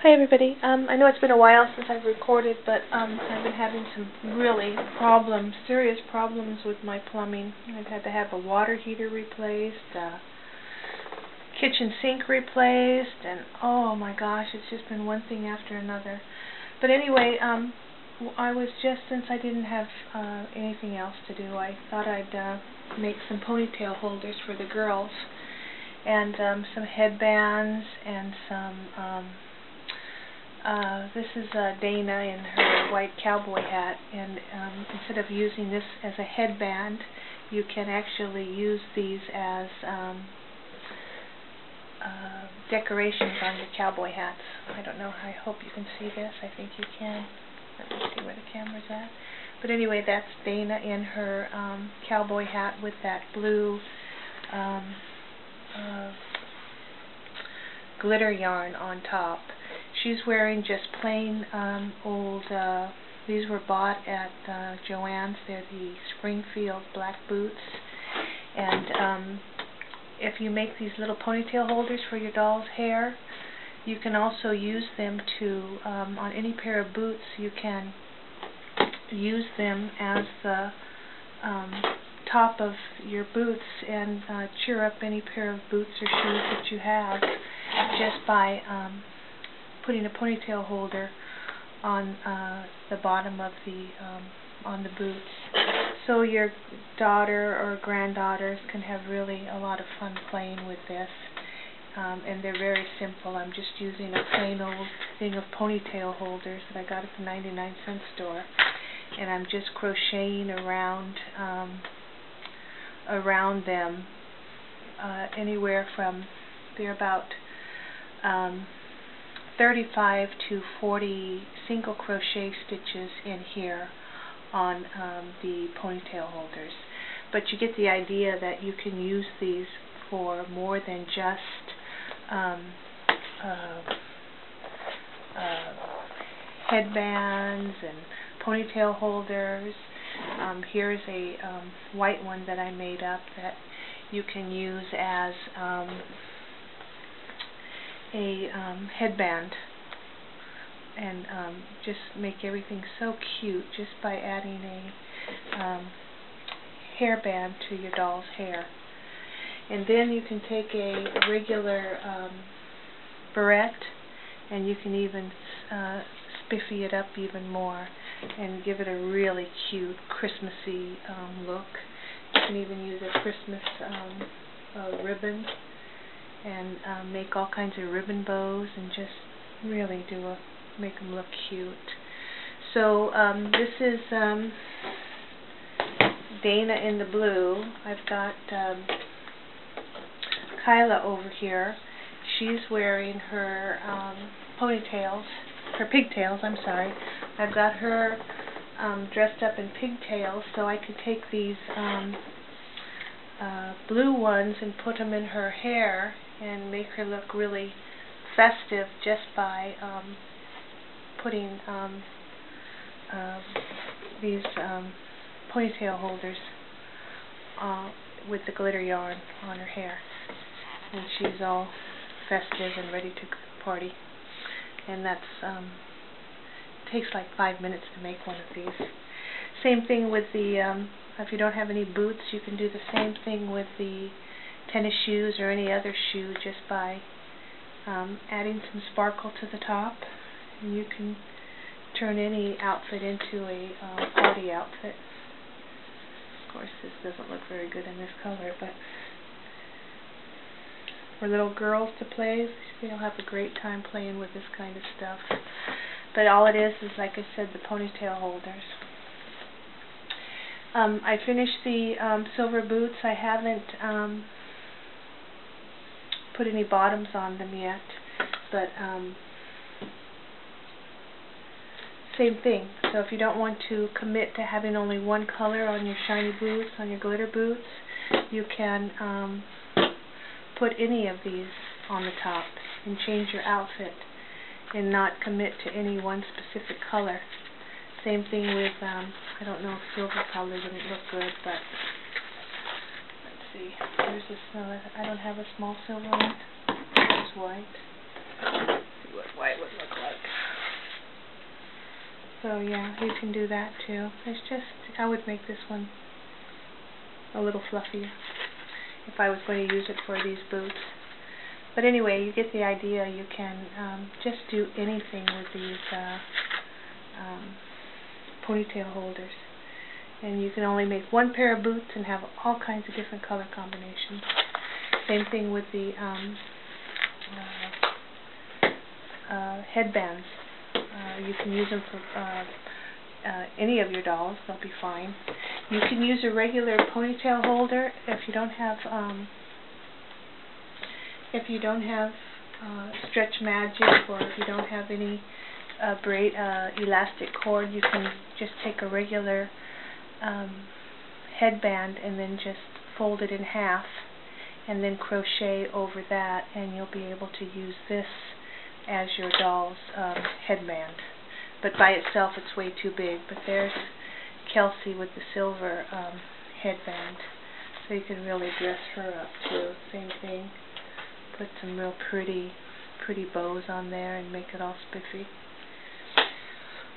Hi everybody. I know it's been a while since I've recorded, but I've been having some really serious problems with my plumbing. I've had to have a water heater replaced, kitchen sink replaced, and oh my gosh, it's just been one thing after another. But anyway, I was just, since I didn't have anything else to do, I thought I'd make some ponytail holders for the girls, and some headbands, and some this is Dana in her white cowboy hat, and instead of using this as a headband, you can actually use these as decorations on your cowboy hats. I don't know, I hope you can see this. I think you can. Let me see where the camera's at. But anyway, that's Dana in her cowboy hat with that blue glitter yarn on top. She's wearing just plain old, these were bought at Joann's. They're the Springfield black boots. And if you make these little ponytail holders for your doll's hair, you can also use them to, on any pair of boots, you can use them as the top of your boots and cheer up any pair of boots or shoes that you have just by putting a ponytail holder on the bottom of the on the boots, so your daughter or granddaughters can have really a lot of fun playing with this. And they're very simple. I'm just using a plain old thing of ponytail holders that I got at the 99-cent store, and I'm just crocheting around around them, anywhere from, they're about 35 to 40 single crochet stitches in here on the ponytail holders. But you get the idea that you can use these for more than just headbands and ponytail holders. Here's a white one that I made up that you can use as a headband, and just make everything so cute just by adding a hairband to your doll's hair. And then you can take a regular barrette, and you can even spiffy it up even more and give it a really cute Christmassy look. You can even use a Christmas ribbon and make all kinds of ribbon bows and just really make them look cute. So this is Dana in the blue. I've got Kyla over here. She's wearing her ponytails, her pigtails, I'm sorry. I've got her dressed up in pigtails, so I could take these blue ones and put them in her hair and make her look really festive just by putting these ponytail holders with the glitter yarn on her hair, and she's all festive and ready to party. And that's takes like 5 minutes to make one of these. Same thing with the if you don't have any boots, you can do the same thing with the tennis shoes or any other shoe just by adding some sparkle to the top, and you can turn any outfit into a party outfit. Of course, this doesn't look very good in this color, but for little girls to play, they'll have a great time playing with this kind of stuff. But all it is, like I said, the ponytail holders. I finished the silver boots. I haven't put any bottoms on them yet, but same thing. So if you don't want to commit to having only one color on your shiny boots, on your glitter boots, you can put any of these on the top and change your outfit and not commit to any one specific color. Same thing with, I don't know if silver probably wouldn't look good, but let's see. Here's this, I don't have a small silver one. This is white. Let's see what white would look like. yeah, you can do that too. It's just, I would make this one a little fluffier if I was going to use it for these boots. But anyway, you get the idea. You can just do anything with these ponytail holders. And you can only make one pair of boots and have all kinds of different color combinations. Same thing with the headbands. You can use them for any of your dolls. They'll be fine. You can use a regular ponytail holder if you don't have Stretch Magic, or if you don't have any elastic cord. You can just take a regular headband and then just fold it in half and then crochet over that, and you'll be able to use this as your doll's headband. But by itself it's way too big. But there's Kelsey with the silver headband, so you can really dress her up too. Same thing. Put some real pretty bows on there and make it all spiffy.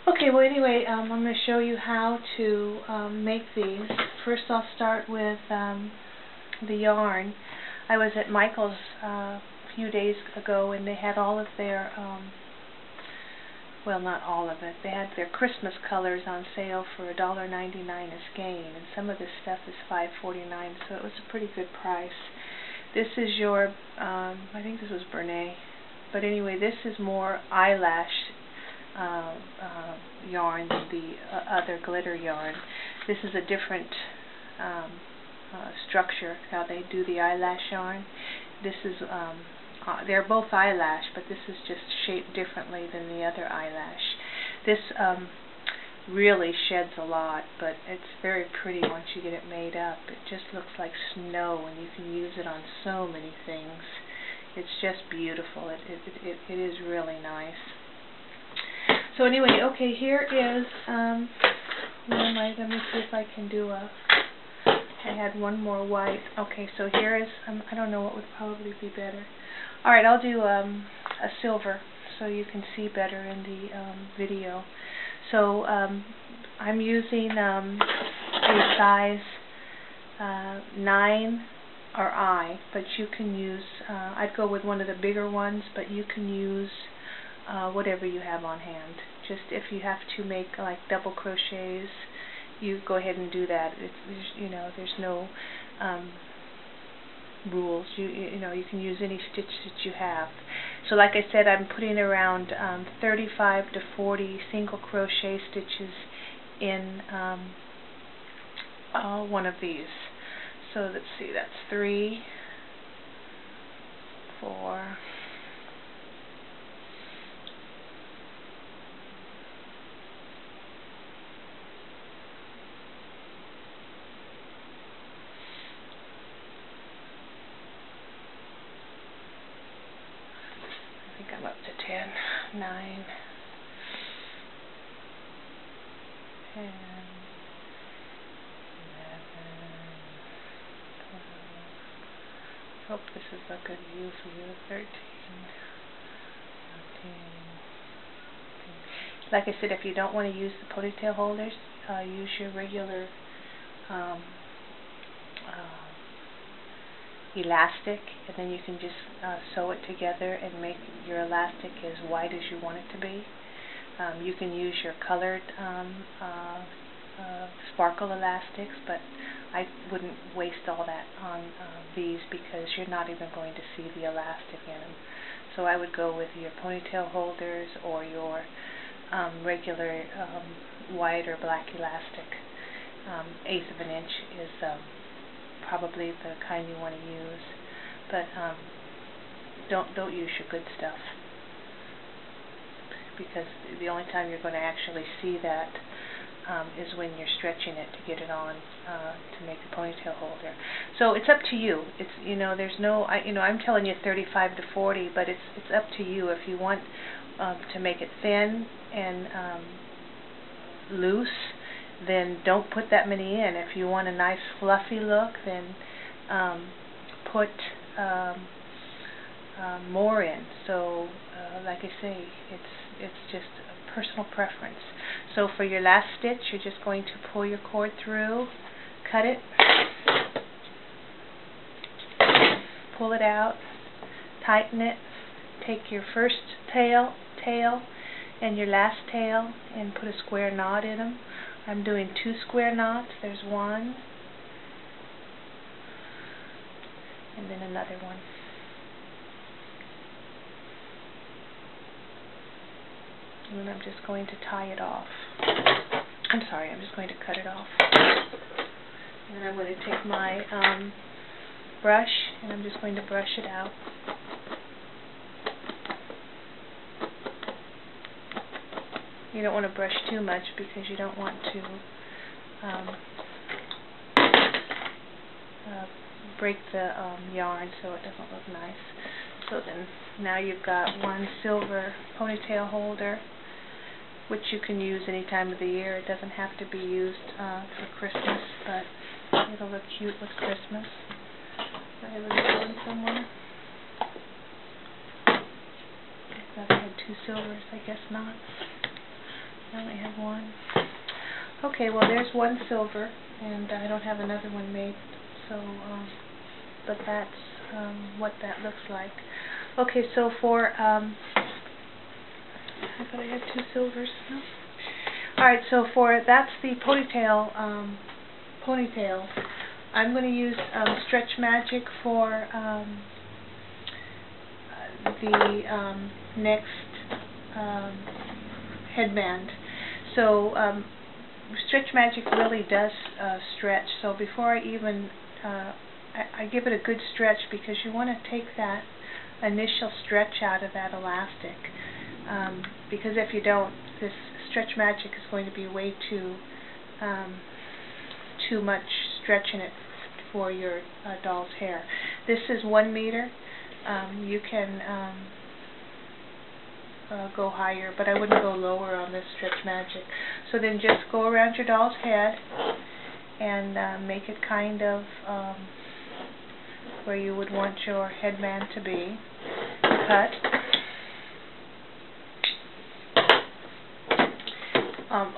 Okay, well anyway, I'm going to show you how to make these. First I'll start with the yarn. I was at Michael's a few days ago, and they had all of their, well, not all of it, they had their Christmas colors on sale for $1.99 a skein, and some of this stuff is $5.49, so it was a pretty good price. This is your, I think this was Bernay, but anyway, this is more eyelash yarn than the other glitter yarn. This is a different structure, how they do the eyelash yarn. This is, they're both eyelash, but this is just shaped differently than the other eyelash. This really sheds a lot, but it's very pretty once you get it made up. It just looks like snow, and you can use it on so many things. It's just beautiful. It is really nice. So anyway, okay, here is, let me see if I can do a, I had one more white. Okay, so here is, I don't know what would probably be better. Alright, I'll do a silver so you can see better in the video. So I'm using a size 9 or I, but you can use, I'd go with one of the bigger ones, but you can use whatever you have on hand. Just if you have to make like double crochets, you go ahead and do that. There's no rules. You know, you can use any stitch that you have. So like I said, I'm putting around 35 to 40 single crochet stitches in one of these. So let's see, that's 3, 4, 10, 9, 10, 11, 12. Hope this is a good view for you. 13, 14. Like I said, if you don't want to use the ponytail holders, use your regular elastic, and then you can just sew it together and make your elastic as wide as you want it to be. You can use your colored sparkle elastics, but I wouldn't waste all that on these because you're not even going to see the elastic in them. So I would go with your ponytail holders or your regular white or black elastic. 1/8 of an inch is probably the kind you want to use, but don't use your good stuff, because the only time you're going to actually see that is when you're stretching it to get it on to make the ponytail holder. So it's up to you. It's, there's no, I'm telling you 35 to 40, but it's up to you. If you want to make it thin and loose, then don't put that many in. If you want a nice fluffy look, then put more in. So like I say, it's just a personal preference. So for your last stitch, you're just going to pull your cord through, cut it, pull it out, tighten it, take your first tail and your last tail and put a square knot in them. I'm doing 2 square knots. There's one and then another one. And then I'm just going to tie it off. I'm sorry, I'm just going to cut it off. And then I'm going to take my brush and I'm just going to brush it out. You don't want to brush too much because you don't want to break the yarn so it doesn't look nice. So then now you've got one silver ponytail holder, which you can use any time of the year. It doesn't have to be used for Christmas, but it'll look cute with Christmas. I have another one somewhere. I thought I had 2 silvers, I guess not. I only have one. Okay, well there's one silver, and I don't have another one made, so but that's what that looks like. Okay, so for I thought I had 2 silvers. No. All right, so for that's the ponytail. I'm going to use Stretch Magic for the next headband. So Stretch Magic really does stretch. So before I even I give it a good stretch, because you want to take that initial stretch out of that elastic. Because if you don't, this Stretch Magic is going to be way too much stretch in it for your doll's hair. This is 1 meter. You can go higher, but I wouldn't go lower on this Stretch Magic. So then just go around your doll's head and make it kind of where you would want your headband to be. Cut.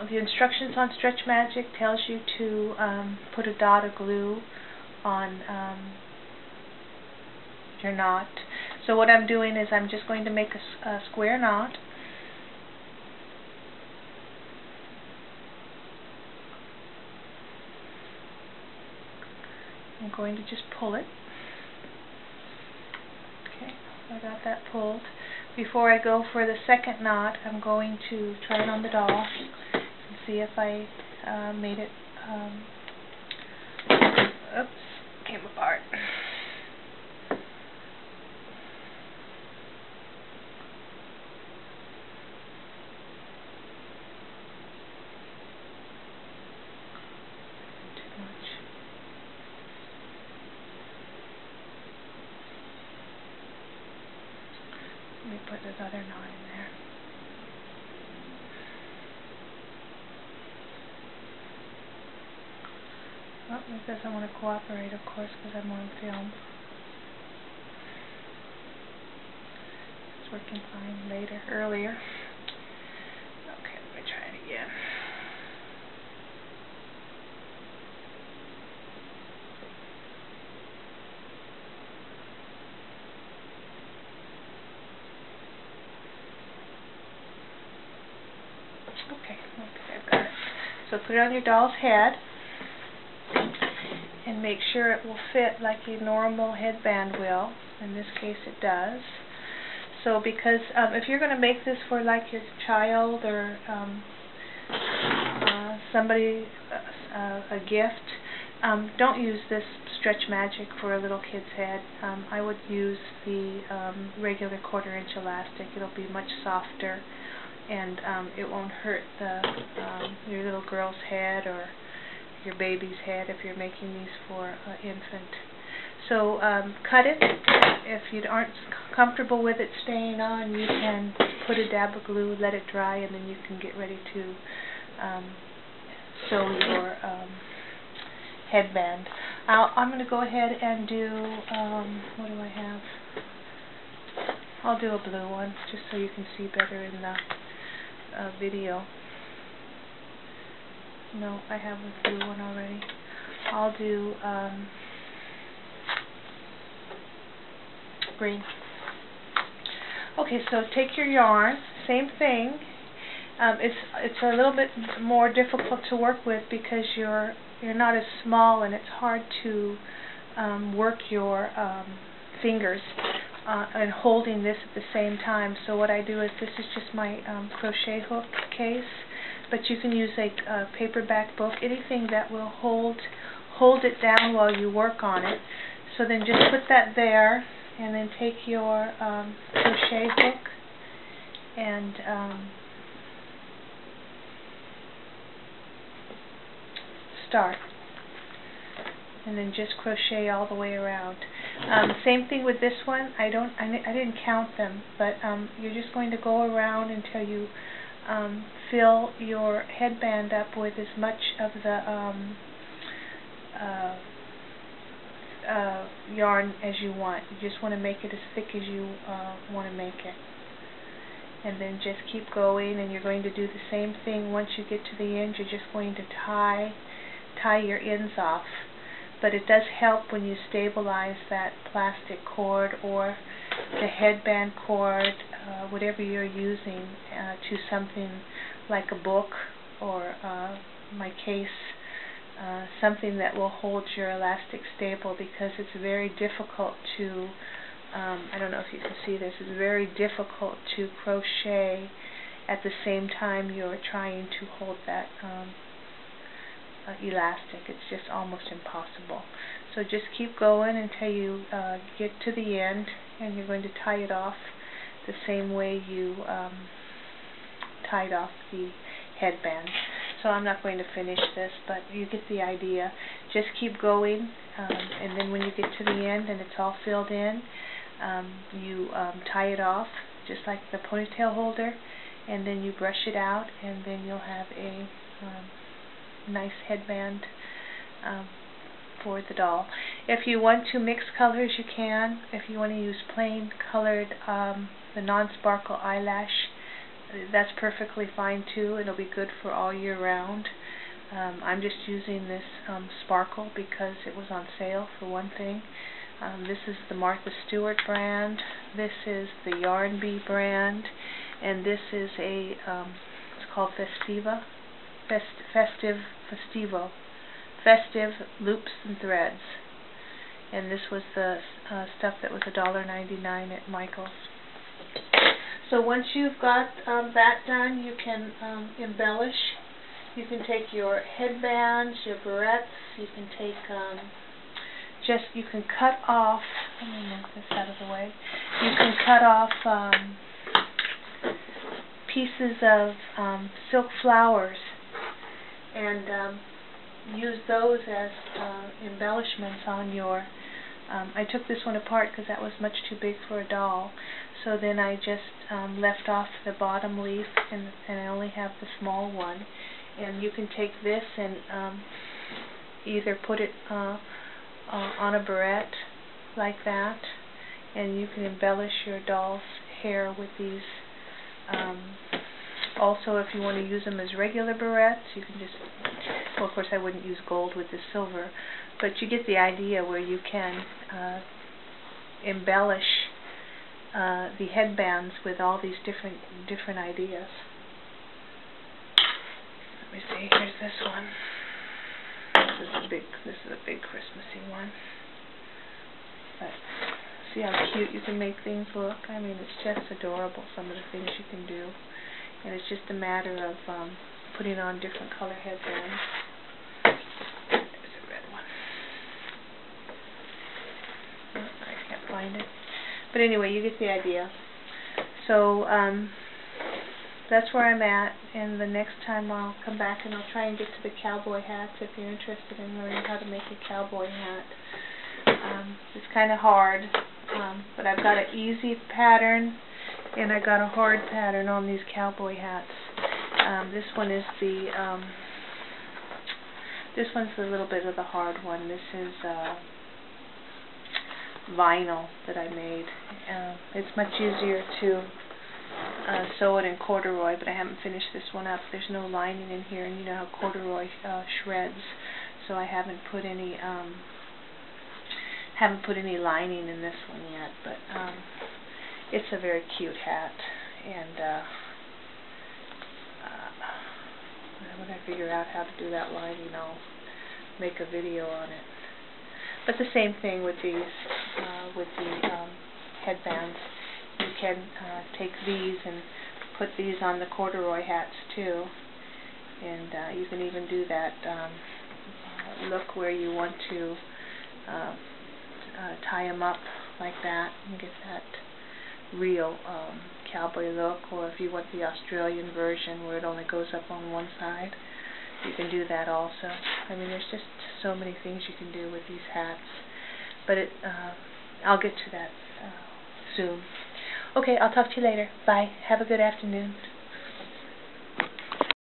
The instructions on Stretch Magic tells you to put a dot of glue on your knot. So what I'm doing is I'm just going to make a square knot. I'm going to just pull it. Okay, I got that pulled. Before I go for the second knot, I'm going to try it on the doll and see if I made it. Oops, came apart. Let me put this other knot in there. Oh, it doesn't want to cooperate, of course, because I'm on film. It's working fine earlier. Okay, let me try it again. Okay, I've got it. So put it on your doll's head and make sure it will fit like a normal headband will. In this case it does. So because if you're going to make this for like your child or somebody, a gift, don't use this Stretch Magic for a little kid's head. I would use the regular 1/4 inch elastic. It'll be much softer, and it won't hurt your little girl's head or your baby's head if you're making these for an infant. So cut it. If you aren't comfortable with it staying on, you can put a dab of glue, let it dry, and then you can get ready to sew your headband. I'm going to go ahead and do, what do I have? I'll do a blue one just so you can see better in the video. No, I have a blue one already. I'll do green. Okay, so take your yarn, same thing. It's a little bit more difficult to work with because you're not as small, and it's hard to work your fingers and holding this at the same time. So what I do is, this is just my crochet hook case, but you can use a paperback book, anything that will hold it down while you work on it. So then just put that there, and then take your crochet hook and start, and then just crochet all the way around. Same thing with this one. I didn't count them, but you're just going to go around until you fill your headband up with as much of the yarn as you want. You just want to make it as thick as you want to make it. And then just keep going, and you're going to do the same thing once you get to the end. You're just going to tie your ends off. But it does help when you stabilize that plastic cord or the headband cord, whatever you're using, to something like a book or my case, something that will hold your elastic stable, because it's very difficult to, I don't know if you can see this, it's very difficult to crochet at the same time you're trying to hold that elastic. It's just almost impossible. So just keep going until you get to the end, and you're going to tie it off the same way you tied off the headband. So I'm not going to finish this, but you get the idea. Just keep going, and then when you get to the end and it's all filled in, you tie it off just like the ponytail holder, and then you brush it out, and then you'll have a nice headband for the doll. If you want to mix colors, you can. If you want to use plain colored, the non-sparkle eyelash, that's perfectly fine too. It'll be good for all year round. I'm just using this sparkle because it was on sale, for one thing. This is the Martha Stewart brand. This is the Yarn Bee brand, and this is a it's called Festive Loops and Threads, and this was the stuff that was $1.99 at Michael's. So once you've got that done, you can embellish. You can take your headbands, your barrettes. You can take you can cut off. Let me move this out of the way. You can cut off pieces of silk flowers and use those as embellishments on your. I took this one apart because that was much too big for a doll, so then I just left off the bottom leaf, and I only have the small one. And you can take this and either put it on a barrette like that, and you can embellish your doll's hair with these. Also, if you want to use them as regular barrettes, you can just, well, of course I wouldn't use gold with the silver, but you get the idea where you can embellish the headbands with all these different ideas. Let me see, here's this one. This is a big Christmassy one. But see how cute you can make things look? I mean, it's just adorable, some of the things you can do. And it's just a matter of putting on different color headbands. There's a red one. Oh, I can't find it. But anyway, you get the idea. So that's where I'm at, and the next time I'll come back and I'll try and get to the cowboy hats if you're interested in learning how to make a cowboy hat. It's kind of hard, but I've got an easy pattern and I got a hard pattern on these cowboy hats. This one is this one's a little bit of the hard one. This is vinyl that I made. It's much easier to sew it in corduroy, but I haven't finished this one up. There's no lining in here, and you know how corduroy shreds, so I haven't put any lining in this one yet. But it's a very cute hat, and when I figure out how to do that lining, I'll make a video on it. But the same thing with these, with the headbands. You can take these and put these on the corduroy hats too, and you can even do that look where you want to tie them up like that and get that real cowboy look, or if you want the Australian version where it only goes up on one side, you can do that also. I mean, there's just so many things you can do with these hats, but I'll get to that soon. Okay, I'll talk to you later. Bye. Have a good afternoon.